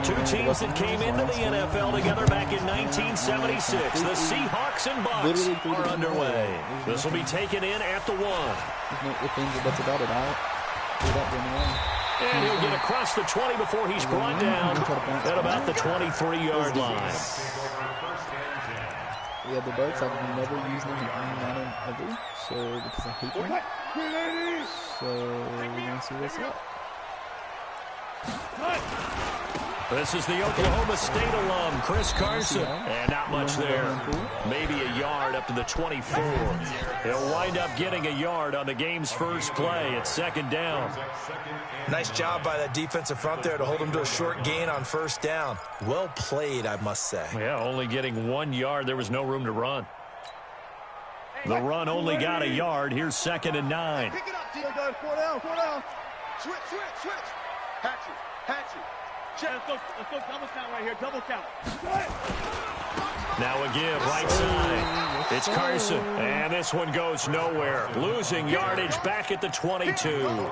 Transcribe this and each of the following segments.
Two teams that came into the NFL together back in 1976. The Seahawks and Bucks are underway. This will be taken in at the 1. That's about it. And he'll get across the 20 before he's brought down at about the 23-yard line. Yeah, the Bucks, I've never used them in Madden ever, so because I hate them. So we're gonna see what's up. This is the Oklahoma State alum, Chris Carson. And not much there. Maybe a yard up to the 24. He'll wind up getting a yard on the game's first play. It's second down. Nice job by that defensive front there to hold him to a short gain on first down. Well played, I must say. Yeah, only getting 1 yard. There was no room to run. The run only got a yard. Here's second and 9. Pick it up, Tito. 4 down, 4 down. Switch. Hatchet. Let's go double count right here, double count. Now a give, right side. It's Carson, and this one goes nowhere. Losing yardage back at the 22.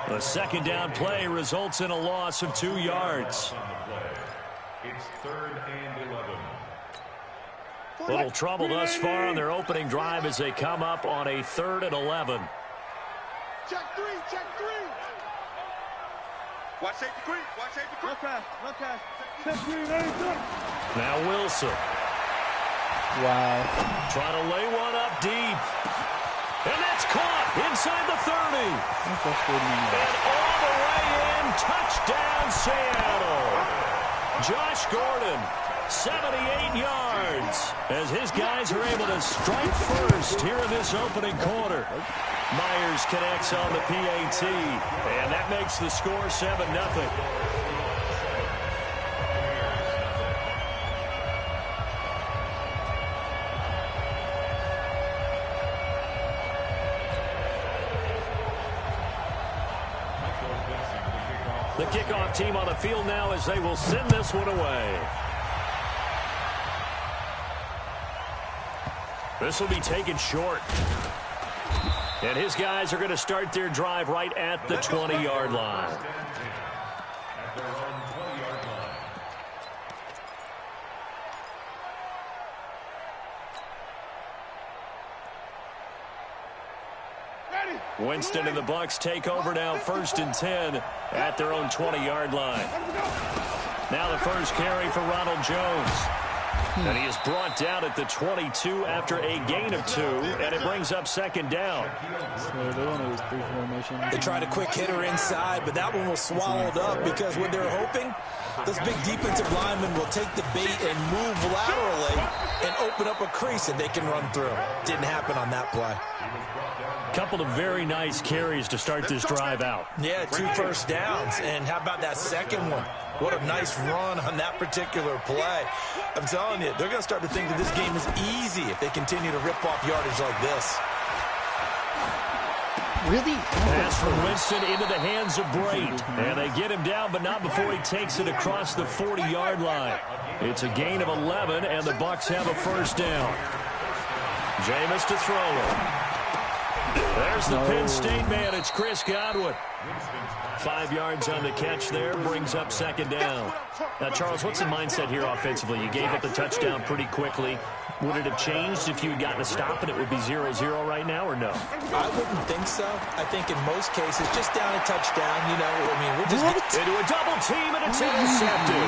The second down play results in a loss of 2 yards. It's 3rd and 11. Little trouble thus far on their opening drive as they come up on a 3rd and 11. Check 3. Watch safety creep. Look pass. Check 3, Now Wilson. Wow. Trying to lay one up deep. And that's caught inside the 30. And all the way in, touchdown Seattle. Josh Gordon, 78 yards, as his guys are able to strike first here in this opening quarter. Myers connects on the PAT, and that makes the score 7-0. The kickoff team on the field now as they will send this one away. This will be taken short. And his guys are going to start their drive right at the 20-yard line. At their own 20-yard line. Winston and the Bucks take over now, 1st and 10 at their own 20-yard line. Now the first carry for Ronald Jones. And he is brought down at the 22 after a gain of 2, and it brings up second down. They tried a quick hitter inside, but that one was swallowed up because what they're hoping, those big defensive linemen will take the bait and move laterally and open up a crease that they can run through. Didn't happen on that play. Couple of very nice carries to start this drive out. Yeah, 2 first downs. And how about that second one? What a nice run on that particular play. I'm telling you, they're going to start to think that this game is easy if they continue to rip off yardage like this. Really? Pass from Winston into the hands of Brate. And they get him down, but not before he takes it across the 40-yard line. It's a gain of 11, and the Bucks have a first down. Jameis to throw it. There's the Penn State man. It's Chris Godwin. 5 yards on the catch there. Brings up second down. Now, Charles, what's the mindset here offensively? You gave up the touchdown pretty quickly. Would it have changed if you had gotten a stop and it would be 0-0 right now, or no? I wouldn't think so. I think in most cases, just down a touchdown, you know, I mean, we're just... Into a double team, and it's intercepted.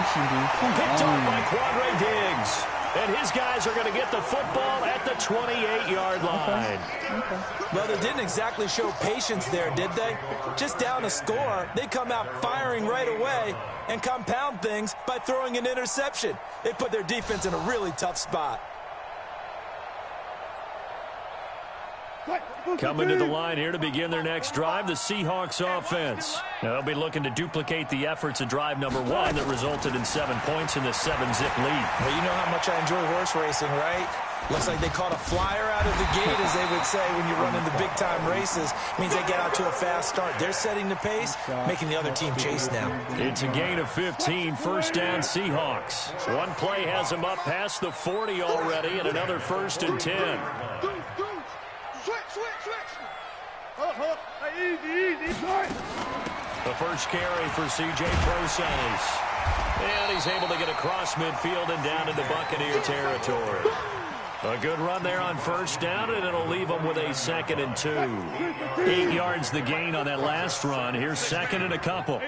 Picked up by Quadre Diggs. And his guys are going to get the football at the 28-yard line. Well, they didn't exactly show patience there, did they? Just down a score, they come out firing right away and compound things by throwing an interception. They put their defense in a really tough spot. Coming to the line here to begin their next drive, the Seahawks offense. Now, they'll be looking to duplicate the efforts of drive number 1 that resulted in 7 points in the 7-zip lead. Well, you know how much I enjoy horse racing, right? Looks like they caught a flyer out of the gate, as they would say, when you run into big-time races. Means they get out to a fast start. They're setting the pace, making the other team chase now. It's a gain of 15, first down Seahawks. One play has them up past the 40 already, and another 1st and 10. Easy. The first carry for C.J. Prosise. And he's able to get across midfield and down into Buccaneer territory. A good run there on first down, and it'll leave them with a 2nd and 2. 8 yards the gain on that last run. Here's 2nd and a couple.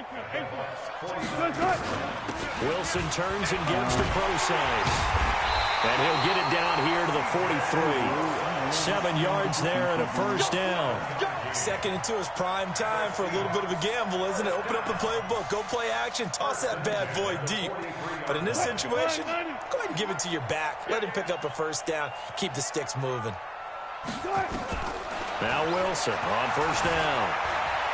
Wilson turns and gives to Process. And he'll get it down here to the 43. 7 yards there and a first down. 2nd and 2 is prime time for a little bit of a gamble, isn't it? Open up the playbook, go play action, toss that bad boy deep. But in this situation, go ahead and give it to your back. Let him pick up a first down. Keep the sticks moving. Now Wilson on first down.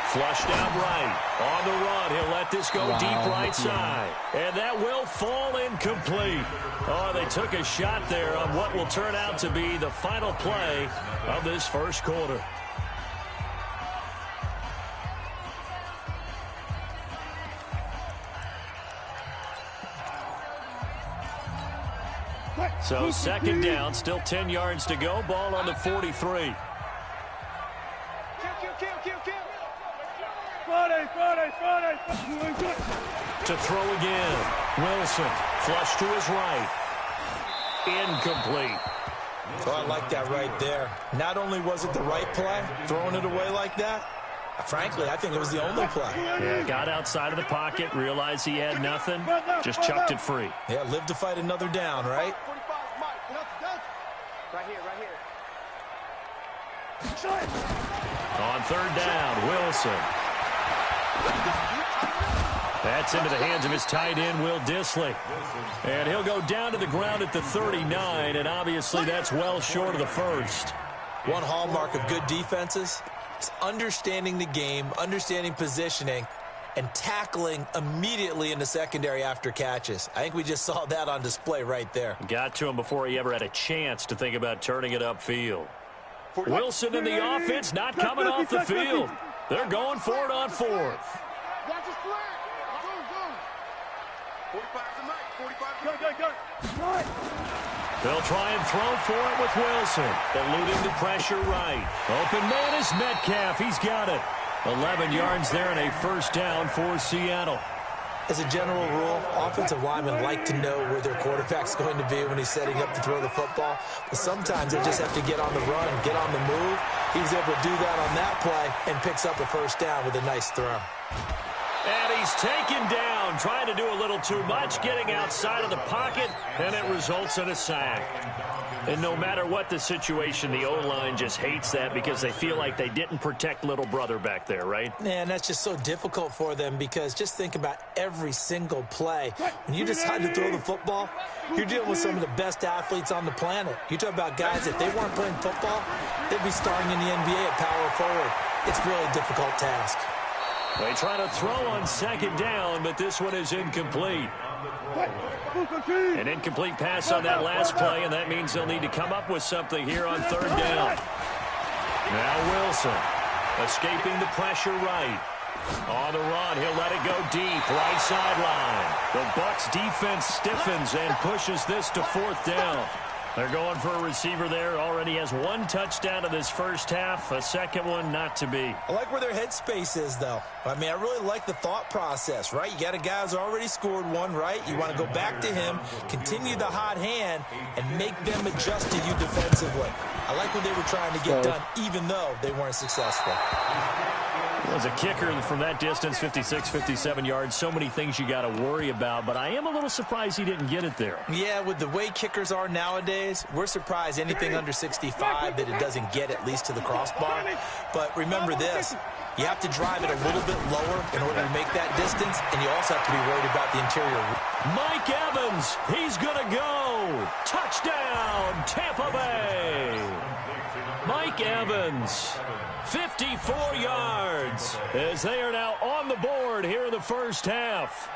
Flushed out right. On the run, he'll let this go deep right side. And that will fall incomplete. Oh, they took a shot there on what will turn out to be the final play of this first quarter. So 2nd down, still 10 yards to go. Ball on the 43. To throw again. Wilson, flush to his right. Incomplete. So I like that right there. Not only was it the right play, throwing it away like that, frankly, I think it was the only play. Yeah, got outside of the pocket, realized he had nothing, just chucked it free. Yeah, live to fight another down, right? On 3rd down, Wilson. That's into the hands of his tight end, Will Dissly. And he'll go down to the ground at the 39, and obviously that's well short of the first. One hallmark of good defenses is understanding the game, understanding positioning, and tackling immediately in the secondary after catches. I think we just saw that on display right there. Got to him before he ever had a chance to think about turning it upfield. Wilson and the offense not coming off the field. They're going for it on 4th. They'll try and throw for it with Wilson. Eluding the pressure right. Open man is Metcalf. He's got it. 11 yards there and a first down for Seattle. As a general rule, offensive linemen like to know where their quarterback's going to be when he's setting up to throw the football. But sometimes they just have to get on the run, get on the move. He was able to do that on that play and picks up a first down with a nice throw. And he's taken down, trying to do a little too much, getting outside of the pocket, and it results in a sack. And no matter what the situation, the O-line just hates that because they feel like they didn't protect little brother back there, right? Man, that's just so difficult for them because just think about every single play. When you decide to throw the football, you're dealing with some of the best athletes on the planet. You talk about guys, if they weren't playing football, they'd be starting in the NBA at power forward. It's really a difficult task. They try to throw on 2nd down, but this one is incomplete. An incomplete pass on that last play, and that means they'll need to come up with something here on 3rd down. Now Wilson, escaping the pressure right. On the run, he'll let it go deep, right sideline. The Bucs defense stiffens and pushes this to 4th down. They're going for a receiver there. Already has 1 touchdown in this first half. A second one not to be. I like where their headspace is, though. I mean, I really like the thought process, right? You got a guy who's already scored 1, right? You want to go back to him, continue the hot hand, and make them adjust to you defensively. I like what they were trying to get done, even though they weren't successful. As a kicker from that distance, 56, 57 yards, so many things you got to worry about, but I am a little surprised he didn't get it there. Yeah, with the way kickers are nowadays, we're surprised anything under 65 that it doesn't get at least to the crossbar. But remember this, you have to drive it a little bit lower in order to make that distance, and you also have to be worried about the interior. Mike Evans, he's going to go. Touchdown, Tampa Bay. Mike Evans, 54 yards, as they are now on the board here in the first half.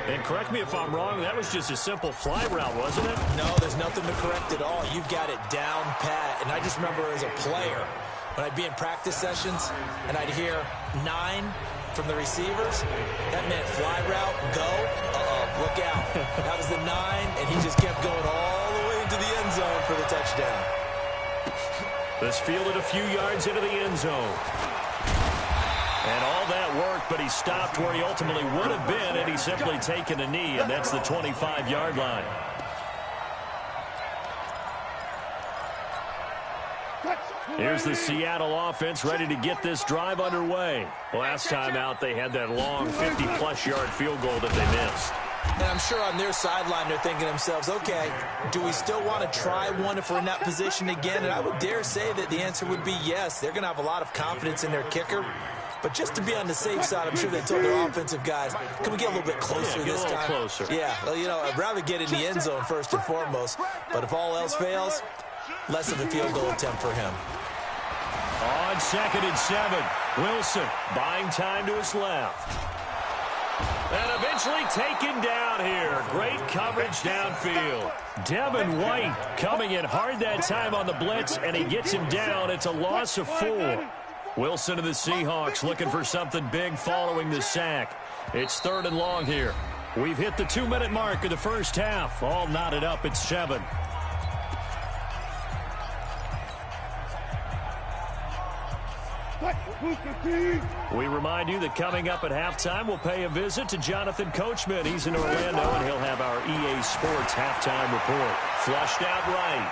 And correct me if I'm wrong, that was just a simple fly route, wasn't it? No, there's nothing to correct at all. You've got it down pat. And I just remember as a player, when I'd be in practice sessions and I'd hear 9 from the receivers, that meant fly route, go, look out. That was the 9, and he just kept going all the way into the end zone for the touchdown. This fielded a few yards into the end zone. And all that work, but he stopped where he ultimately would have been, and he's simply taken a knee, and that's the 25-yard line. Here's the Seattle offense ready to get this drive underway. Last time out, they had that long 50-plus yard field goal that they missed. And I'm sure on their sideline they're thinking to themselves, okay, do we still want to try one if we're in that position again? And I would dare say that the answer would be yes. They're going to have a lot of confidence in their kicker. But just to be on the safe side, I'm sure they told their offensive guys, can we get a little bit closer this time? Closer. Yeah, well, you know, I'd rather get in the end zone first and foremost. But if all else fails, less of a field goal attempt for him. On 2nd and 7, Wilson buying time to his left. And eventually taken down here. Great coverage downfield. Devin White coming in hard that time on the blitz, and he gets him down. It's a loss of 4. Wilson and the Seahawks looking for something big following the sack. It's 3rd and long here. We've hit the 2-minute mark of the first half. All knotted up at 7. We remind you that coming up at halftime, we'll pay a visit to Jonathan Coachman. He's in Orlando, and he'll have our EA Sports halftime report. Flushed out right.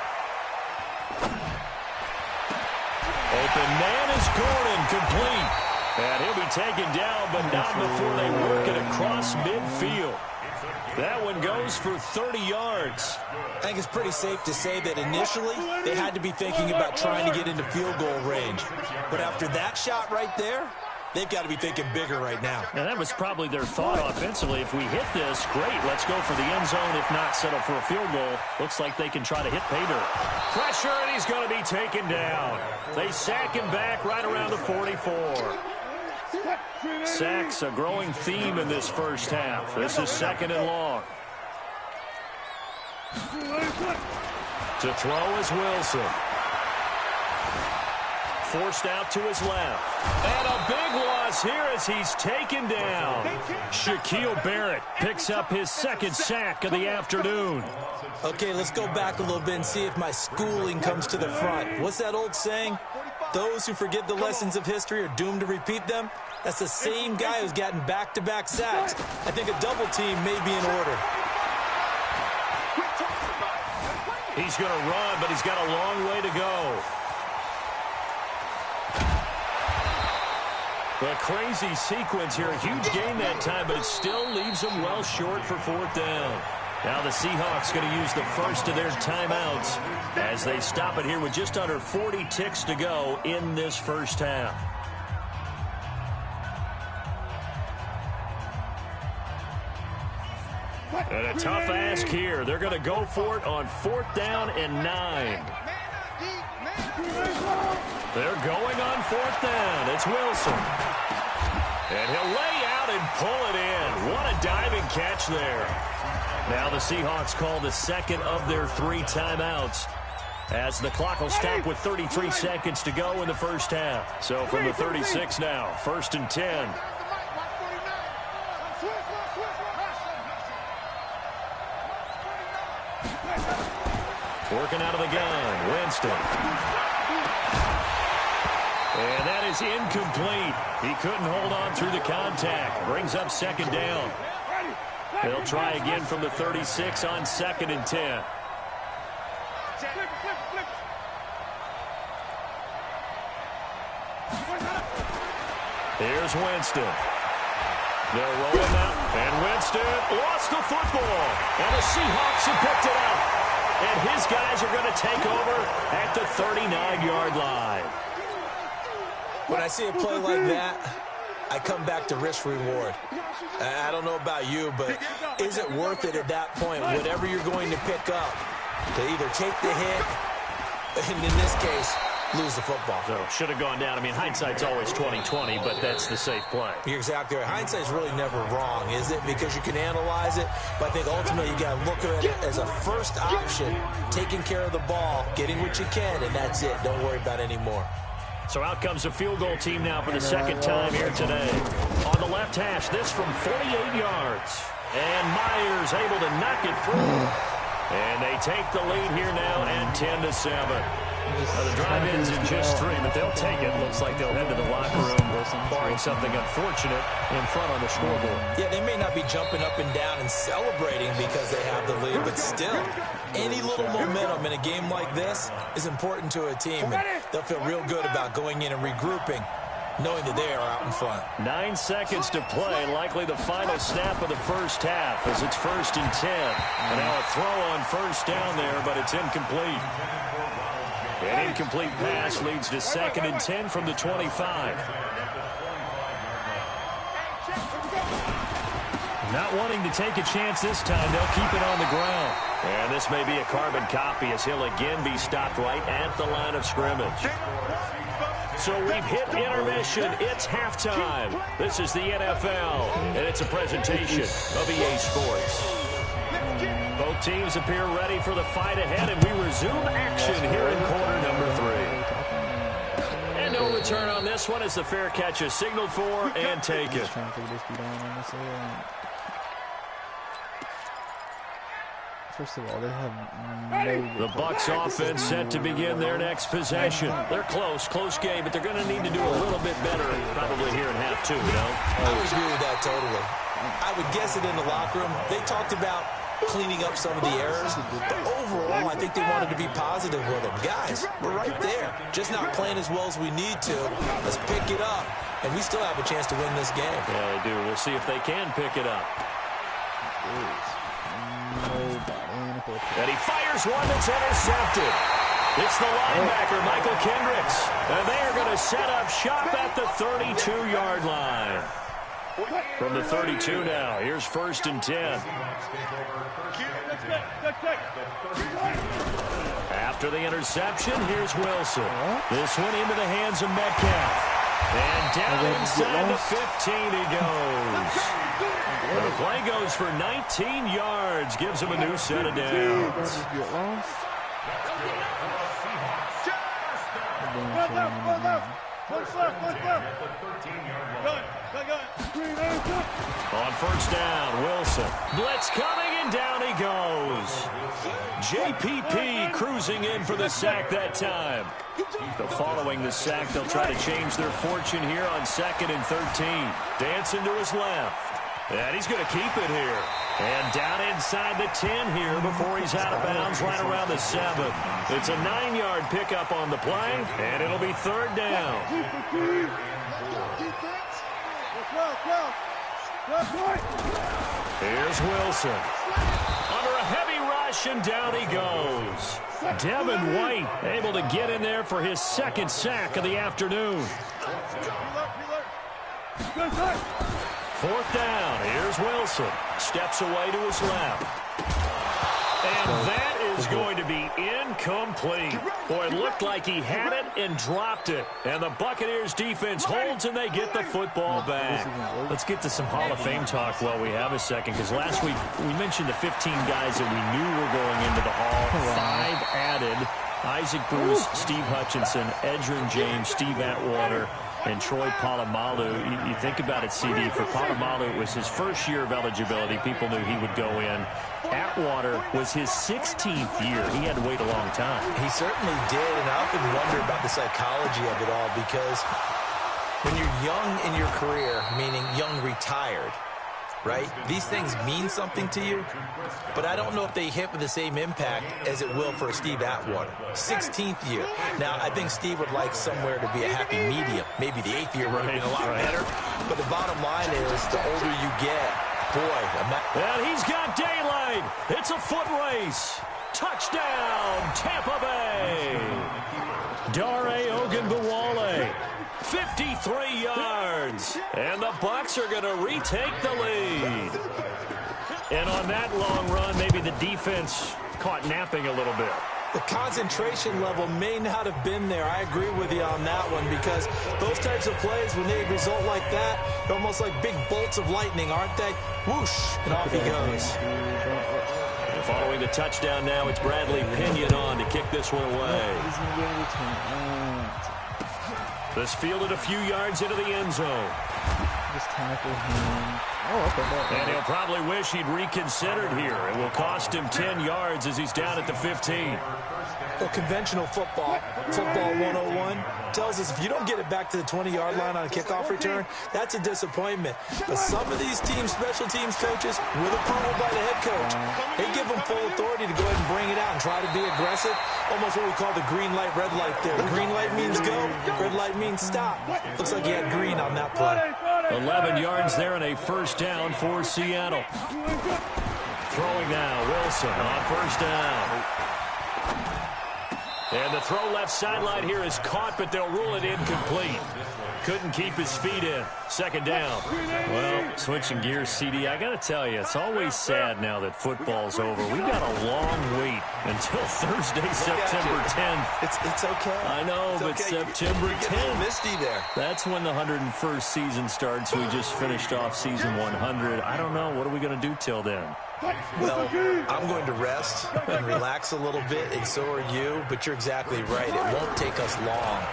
Open man is Gordon, complete. And he'll be taken down, but not before they work it across midfield. That one goes for 30 yards. I think it's pretty safe to say that initially they had to be thinking about trying to get into field goal range. But after that shot right there, they've got to be thinking bigger right now. Now, that was probably their thought offensively. If we hit this, great, let's go for the end zone. If not, settle for a field goal. Looks like they can try to hit pay dirt. Pressure, and he's going to be taken down. They sack him back right around the 44. Sacks a growing theme in this first half. This is 2nd and long. To throw is Wilson. Forced out to his left. And a big loss here as he's taken down. Shaquille Barrett picks up his 2nd sack of the afternoon. Okay, let's go back a little bit and see if my schooling comes to the front. What's that old saying? Those who forget the lessons of history are doomed to repeat them. That's the same guy who's gotten back-to-back sacks. I think a double team may be in order. He's going to run, but he's got a long way to go. A crazy sequence here. A huge gain that time, but it still leaves them well short for 4th down. Now the Seahawks going to use the first of their timeouts as they stop it here with just under 40 ticks to go in this first half. And a tough ask here. They're going to go for it on 4th down and 9. They're going on 4th down. It's Wilson. And he'll lay out and pull it in. What a diving catch there. Now the Seahawks call the 2nd of their 3 timeouts as the clock will stop with 33 seconds to go in the first half. So from the 36 now, 1st and 10. Working out of the gun, Winston. And that is incomplete. He couldn't hold on through the contact. Brings up 2nd down. They'll try again from the 36 on 2nd and 10. Here's Winston. They'll roll him out. And Winston lost the football. And the Seahawks have picked it up. And his guys are going to take over at the 39-yard line. When I see a play like that, I come back to risk-reward. I don't know about you, but is it worth it at that point, whatever you're going to pick up, to either take the hit, and in this case, lose the football? So should have gone down. I mean, hindsight's always 20/20, but that's the safe play. You're exactly right. Hindsight's really never wrong, is it? Because you can analyze it, but I think ultimately you got to look at it as a first option, taking care of the ball, getting what you can, and that's it. Don't worry about any more. So out comes a field goal team now for the 2nd time here today. On the left hash, this from 48 yards. And Myers able to knock it through. And they take the lead here now at 10-7. The drive ends in just 3, but they'll take it. Looks like they'll head to the locker room, barring something unfortunate in front on the scoreboard. Yeah, they may not be jumping up and down and celebrating because they have the lead, but still, any little momentum in a game like this is important to a team, and they'll feel real good about going in and regrouping, knowing that they are out in front. 9 seconds to play, likely the final snap of the first half as it's 1st and 10. And now a throw on first down there, but it's incomplete. An incomplete pass leads to 2nd and 10 from the 25. Not wanting to take a chance this time, they'll keep it on the ground. And this may be a carbon copy as he'll again be stopped right at the line of scrimmage. So we've hit intermission. It's halftime. This is the NFL, and it's a presentation of EA Sports. Both teams appear ready for the fight ahead, and we resume action here in quarter number 3. And no return on this one as the fair catch is signaled for and taken. First of all, they have no... The Bucs offense set to begin their next possession. They're close game, but they're going to need to do a little bit better probably here in half 2, you know? I would agree with that totally. I would guess it in the locker room. They talked about cleaning up some of the errors, but overall, I think they wanted to be positive with them. Guys, we're right there. Just not playing as well as we need to. Let's pick it up, and we still have a chance to win this game. Yeah, they do. We'll see if they can pick it up. And he fires one that's intercepted. It's the linebacker, Michael Kendricks. And they are going to set up shop at the 32-yard line. From the 32 now, here's 1st and 10. After the interception, here's Wilson. This one into the hands of Metcalf. And down inside the 15 he goes. The play goes for 19 yards, gives him a new set of downs. On 1st down, Wilson. Blitz coming, and down he goes. JPP cruising in for the sack that time. Following the sack, they'll try to change their fortune here on 2nd and 13. Dancing to his left. And he's going to keep it here. And down inside the 10 here before he's out of bounds right around the 7. It's a 9-yard pickup on the play, and it'll be 3rd down. Here's Wilson. Under a heavy rush, and down he goes. Devin White able to get in there for his 2nd sack of the afternoon. 4th down. Here's Wilson. Steps away to his left. And that is going to be incomplete. Boy, it looked like he had it and dropped it. And the Buccaneers defense holds, and they get the football back. Let's get to some Hall of Fame talk while we have a second, because last week we mentioned the 15 guys that we knew were going into the Hall. 5 added. Isaac Bruce, Steve Hutchinson, Edgerrin James, Steve Atwater, and Troy Polamalu. You think about it, CD. For Polamalu, it was his first year of eligibility. People knew he would go in. Atwater was his 16th year. He had to wait a long time. He certainly did, and I often wonder about the psychology of it all, because when you're young in your career, meaning young retired, right, these things mean something to you, but I don't know if they hit with the same impact as it will for Steve Atwater. 16th year. Now, I think Steve would like somewhere to be a happy medium. Maybe the 8th year would have been a lot better. But the bottom line is, the older you get, boy, and he's got daylight. It's a foot race. Touchdown, Tampa Bay. Dare Ogunbowale. 53 yards. And the Bucs are going to retake the lead. And on that long run, maybe the defense caught napping a little bit. The concentration level may not have been there. I agree with you on that one, because those types of plays, when they result like that, they're almost like big bolts of lightning, aren't they? Whoosh, and off he goes. Following the touchdown now, it's Bradley Pinion on to kick this one away. This fielded a few yards into the end zone. Just tackle him. Oh, okay. And he'll probably wish he'd reconsidered here. It will cost him 10 yards as he's down at the 15. Well, conventional football 101, tells us if you don't get it back to the 20-yard line on a kickoff return, that's a disappointment. But some of these teams, special teams coaches, with approval by the head coach, they give them full authority to go ahead and bring it out and try to be aggressive. Almost what we call the green light, red light there. Green light means go, red light means stop. Looks like he had green on that play. 11 yards there and a first down for Seattle. Throwing now, Wilson on first down. And the throw left sideline here is caught, but they'll rule it incomplete. Couldn't keep his feet in. Second down. Well, switching gears, CD, I got to tell you, it's always sad now that football's over. We've got a long wait until Thursday, September 10th. It's okay. I know, but okay. September 10th. Misty there. That's when the 101st season starts. We just finished off season 100. I don't know. What are we going to do till then? Well, I'm going to rest and relax a little bit, and so are you, but you're exactly right. It won't take us long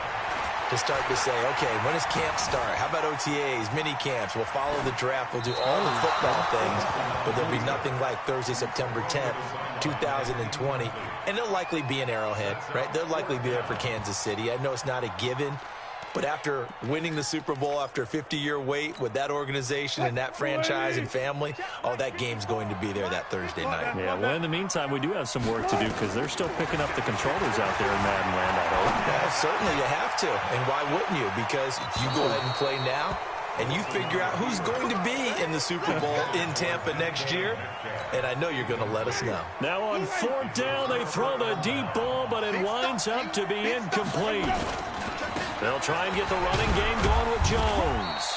to start to say, okay, when does camp start? How about OTAs, mini camps? We'll follow the draft. We'll do all the football things, but there'll be nothing like Thursday, September 10th, 2020, and it'll likely be an Arrowhead, right? They'll likely be there for Kansas City. I know it's not a given, but after winning the Super Bowl, after a 50-year wait with that organization and that franchise and family, oh, that game's going to be there that Thursday night. Yeah, well, in the meantime, we do have some work to do because they're still picking up the controllers out there in Madden land, I hope. Yeah, certainly you have to. And why wouldn't you? Because you go ahead and play now, and you figure out who's going to be in the Super Bowl in Tampa next year, and I know you're going to let us know. Now on fourth down, they throw the deep ball, but it winds up to be incomplete. They'll try and get the running game going with Jones.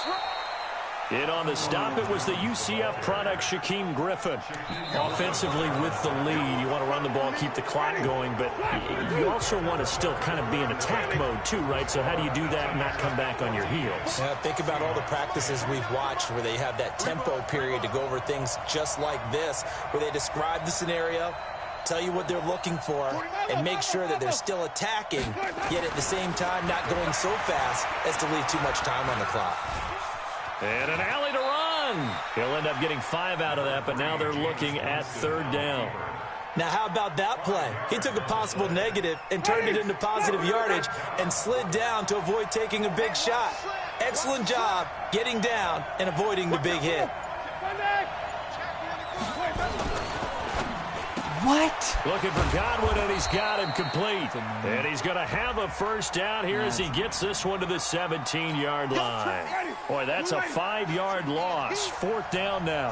In on the stop, it was the UCF product, Shaquem Griffin. Offensively with the lead, you want to run the ball, keep the clock going, but you also want to still kind of be in attack mode too, right? So how do you do that and not come back on your heels? Yeah, think about all the practices we've watched where they have that tempo period to go over things just like this, where they describe the scenario, tell you what they're looking for, and make sure that they're still attacking, yet at the same time not going so fast as to leave too much time on the clock. And an alley to run. He'll end up getting 5 out of that, but now they're looking at third down. Now, how about that play? He took a possible negative and turned it into positive yardage and slid down to avoid taking a big shot. Excellent job getting down and avoiding the big hit. What? Looking for Godwin, and he's got him complete. And he's going to have a first down here as he gets this one to the 17-yard line. Boy, that's a 5-yard loss. Fourth down now.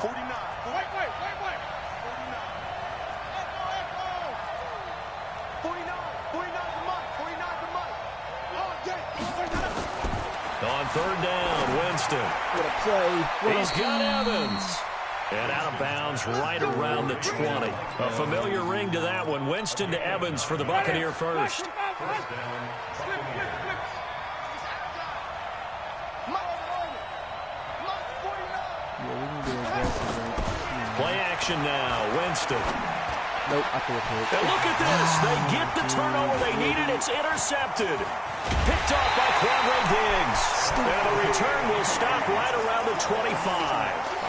On third down, Winston. What a play. He's got Evans. And out of bounds right around the 20. A familiar ring to that one. Winston to Evans for the Buccaneer first. Play action now. Winston. Nope, I threw it. And look at this. They get the turnover they needed. It's intercepted. Picked off by Quandre Diggs. And the return will stop right around the 25.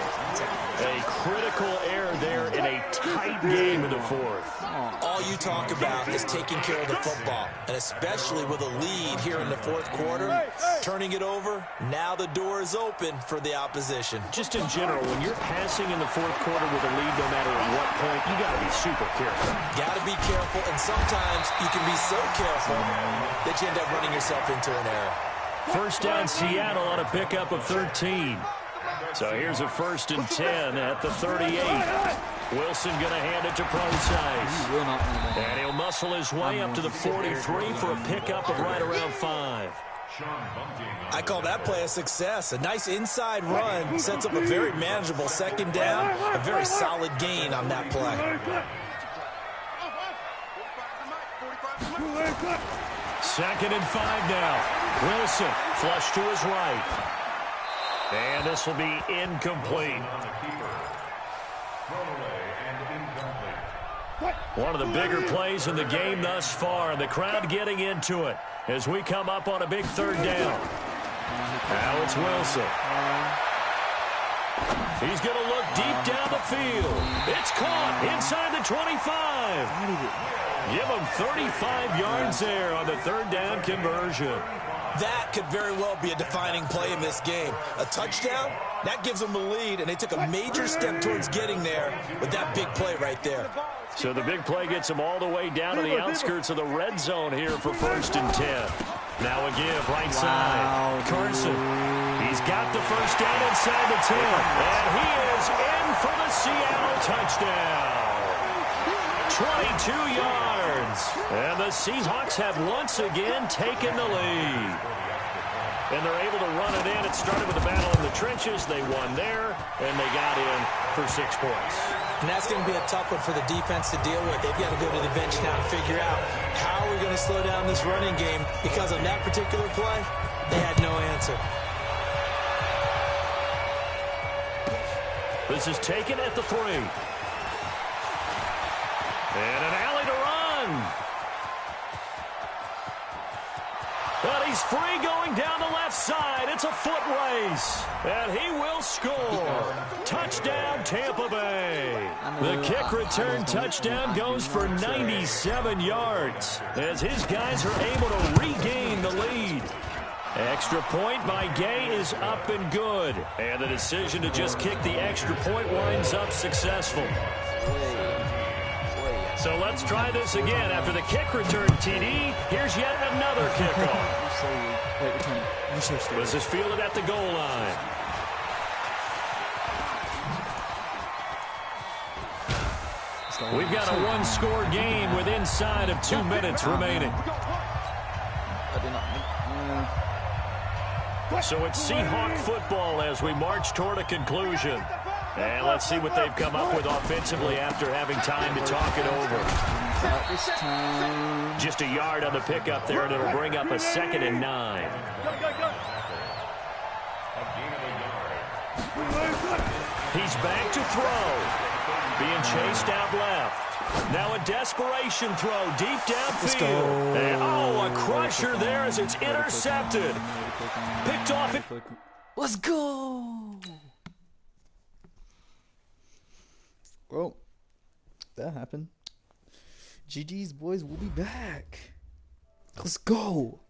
A critical error there in a tight game in the fourth. All you talk about is taking care of the football, and especially with a lead here in the fourth quarter, turning it over, now the door is open for the opposition. Just in general, when you're passing in the fourth quarter with a lead, no matter at what point, you got to be super careful. Got to be careful, and sometimes you can be so careful that you end up running yourself into an error. First down, Seattle on a pickup of 13. So here's a 1st and 10 at the 38. Wilson going to hand it to Procise. And he'll muscle his way up to the 43 for a pickup of right around 5. I call that play a success. A nice inside run sets up a very manageable second down. A very solid gain on that play. 2nd and 5 now. Wilson flush to his right. And this will be incomplete. One of the bigger plays in the game thus far, and the crowd getting into it as we come up on a big third down. Now it's Wilson. He's going to look deep down the field. It's caught inside the 25. Give him 35 yards there on the third down conversion. That could very well be a defining play in this game. A touchdown, that gives them a lead, and they took a major step towards getting there with that big play right there. So the big play gets them all the way down to the outskirts of the red zone here for 1st and 10. Now a give right side. Carson. He's got the first down inside the 10. And he is in for the Seattle touchdown. 22 yards. And the Seahawks have once again taken the lead. And they're able to run it in. It started with a battle in the trenches. They won there, and they got in for 6 points. And that's going to be a tough one for the defense to deal with. They've got to go to the bench now and figure out how are we going to slow down this running game, because on that particular play, they had no answer. This is taken at the 3. And an alley to run. But he's free going down the left side. It's a foot race. And he will score. Touchdown, Tampa Bay. The kick return touchdown goes for 97 yards as his guys are able to regain the lead. Extra point by Gay is up and good. And the decision to just kick the extra point winds up successful. So let's try this again. After the kick return TD, here's yet another kickoff. This is fielded at the goal line. We've got a one-score game with inside of 2 minutes remaining. So it's Seahawk football as we march toward a conclusion. And let's see what they've come up with offensively after having time to talk it over. Just a yard on the pickup there, and it'll bring up a 2nd and 9. He's back to throw. Being chased out left. Now a desperation throw deep downfield. And, a crusher there as it's intercepted. Picked off it. Let's go. Well, that happened. GG's, boys. We'll be back. Let's go.